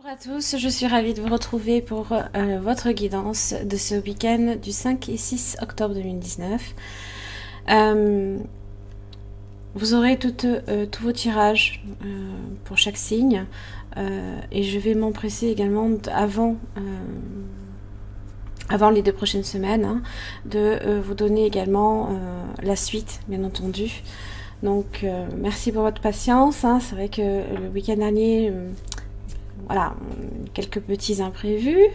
Bonjour à tous, je suis ravie de vous retrouver pour votre guidance de ce week-end du 5 et 6 octobre 2019. Vous aurez tous vos tirages pour chaque signe et je vais m'empresser également avant les 2 prochaines semaines de vous donner également la suite, bien entendu. Donc merci pour votre patience. C'est vrai que le week-end dernier... voilà, quelques petits imprévus.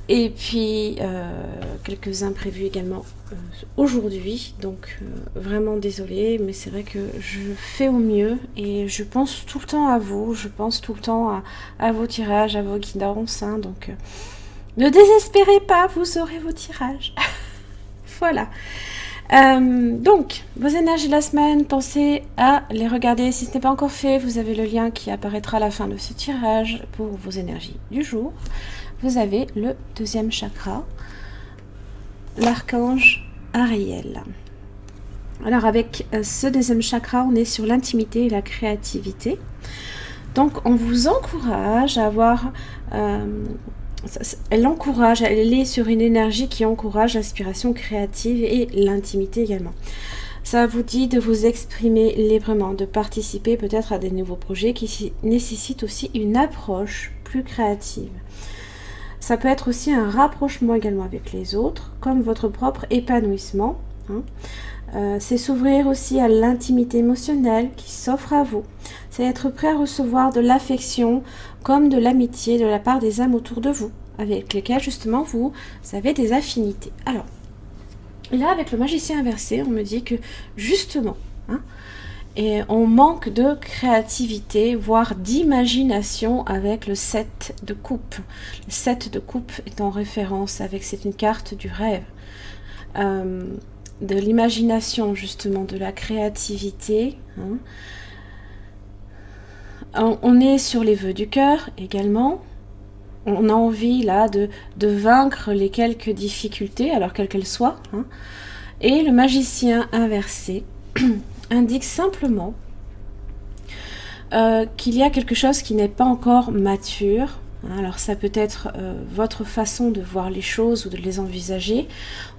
Et puis, quelques imprévus également aujourd'hui. Donc, vraiment désolée, mais c'est vrai que je fais au mieux. Et je pense tout le temps à vous. Je pense tout le temps à vos tirages, à vos guidances. Donc, ne désespérez pas, vous aurez vos tirages. Voilà. Donc, vos énergies de la semaine, pensez à les regarder. Si ce n'est pas encore fait, vous avez le lien qui apparaîtra à la fin de ce tirage pour vos énergies du jour. Vous avez le 2e chakra, l'archange Ariel. Alors, avec ce 2e chakra, on est sur l'intimité et la créativité. Donc, on vous encourage à avoir... elle est sur une énergie qui encourage l'inspiration créative et l'intimité également. Ça vous dit de vous exprimer librement, de participer peut-être à des nouveaux projets qui nécessitent aussi une approche plus créative. Ça peut être aussi un rapprochement également avec les autres, comme votre propre épanouissement. C'est s'ouvrir aussi à l'intimité émotionnelle qui s'offre à vous. C'est être prêt à recevoir de l'affection comme de l'amitié de la part des âmes autour de vous, avec lesquelles justement vous avez des affinités. Alors, là avec le magicien inversé, on me dit que justement, et on manque de créativité, voire d'imagination avec le 7 de coupe. Le 7 de coupe est en référence avec, c'est une carte du rêve. De l'imagination justement, de la créativité. On est sur les vœux du cœur également. On a envie là de vaincre les quelques difficultés, alors quelles qu'elles soient. Et le magicien inversé indique simplement qu'il y a quelque chose qui n'est pas encore mature. Alors ça peut être votre façon de voir les choses ou de les envisager.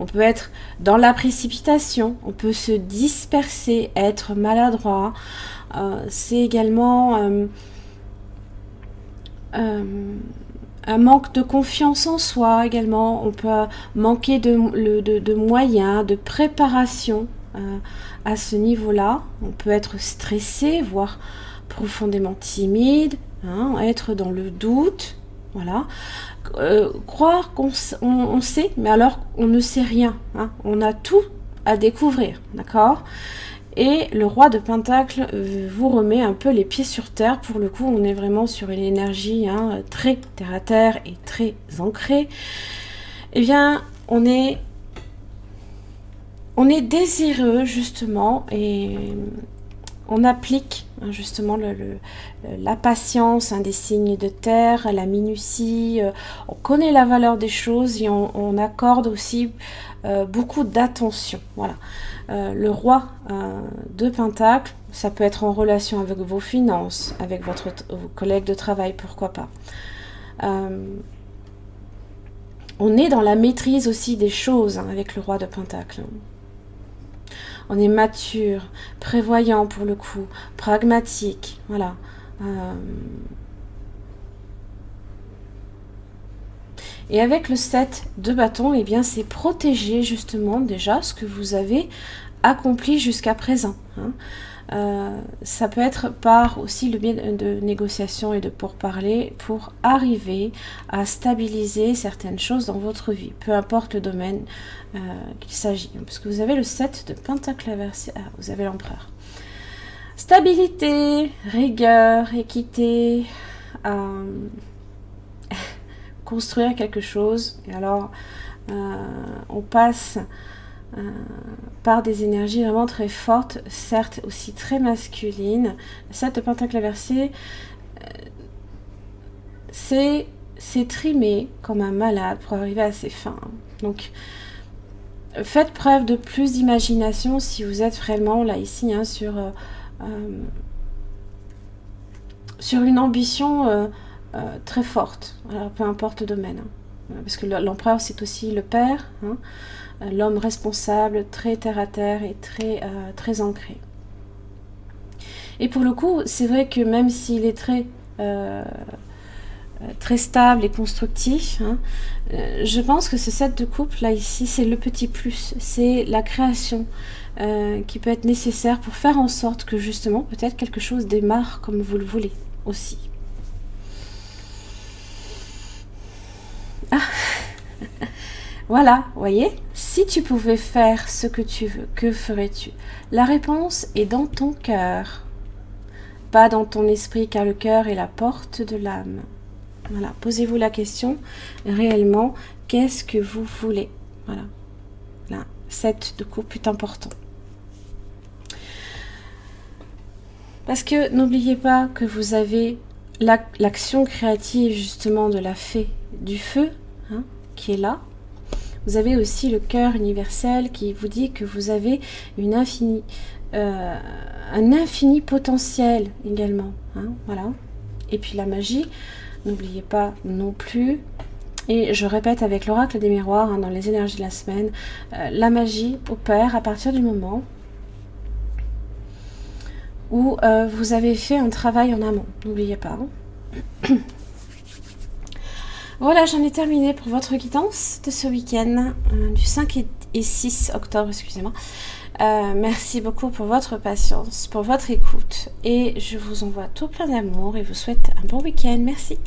On peut être dans la précipitation, on peut se disperser, être maladroit. C'est également un manque de confiance en soi également. On peut manquer de moyens, de préparation à ce niveau-là. On peut être stressé, voire profondément timide. Être dans le doute, voilà. Croire qu'on sait, mais alors on ne sait rien. On a tout à découvrir, d'accord ? Et le roi de Pentacle vous remet un peu les pieds sur terre. Pour le coup, on est vraiment sur une énergie très terre à terre et très ancrée. Eh bien, on est désireux justement et on applique justement la patience des signes de terre, la minutie, on connaît la valeur des choses et on accorde aussi beaucoup d'attention. Voilà. Le roi de Pentacle, ça peut être en relation avec vos finances, avec vos collègues de travail, pourquoi pas. On est dans la maîtrise aussi des choses avec le roi de Pentacle. On est mature, prévoyant pour le coup, pragmatique, voilà. Et avec le 7 de bâton, eh bien c'est protéger justement déjà ce que vous avez accompli jusqu'à présent. Ça peut être par aussi le biais de négociations et de pourparlers pour arriver à stabiliser certaines choses dans votre vie, peu importe le domaine qu'il s'agit. Parce que vous avez le 7 de pentacle inversé, vous avez l'empereur. Stabilité, rigueur, équité, construire quelque chose. Et alors, on passe par des énergies vraiment très fortes, certes aussi très masculines. Le 7 de pentacle inversé, c'est trimer comme un malade pour arriver à ses fins. Donc, faites preuve de plus d'imagination si vous êtes vraiment là ici sur une ambition très forte, alors, peu importe le domaine. Parce que l'empereur, c'est aussi le père, hein, l'homme responsable, très terre-à-terre et très ancré. Et pour le coup, c'est vrai que même s'il est très stable et constructif, hein, je pense que ce set de couple là ici, c'est le petit plus, c'est la création qui peut être nécessaire pour faire en sorte que justement peut-être quelque chose démarre comme vous le voulez aussi. Ah. Voilà, voyez, si tu pouvais faire ce que tu veux, que ferais-tu? La réponse est dans ton cœur, pas dans ton esprit, car le cœur est la porte de l'âme. Voilà, posez-vous la question, réellement, qu'est-ce que vous voulez? Voilà, là, set de coupe est important. Parce que n'oubliez pas que vous avez l'action créative justement de la fée du feu, hein, qui est là. Vous avez aussi le cœur universel qui vous dit que vous avez un infini potentiel également. Hein, voilà. Et puis la magie, n'oubliez pas non plus, et je répète avec l'oracle des miroirs, hein, dans les énergies de la semaine, la magie opère à partir du moment où vous avez fait un travail en amont. N'oubliez pas. Hein. Voilà, j'en ai terminé pour votre guidance de ce week-end, du 5 et 6 octobre, excusez-moi. Merci beaucoup pour votre patience, pour votre écoute, et je vous envoie tout plein d'amour et vous souhaite un bon week-end. Merci.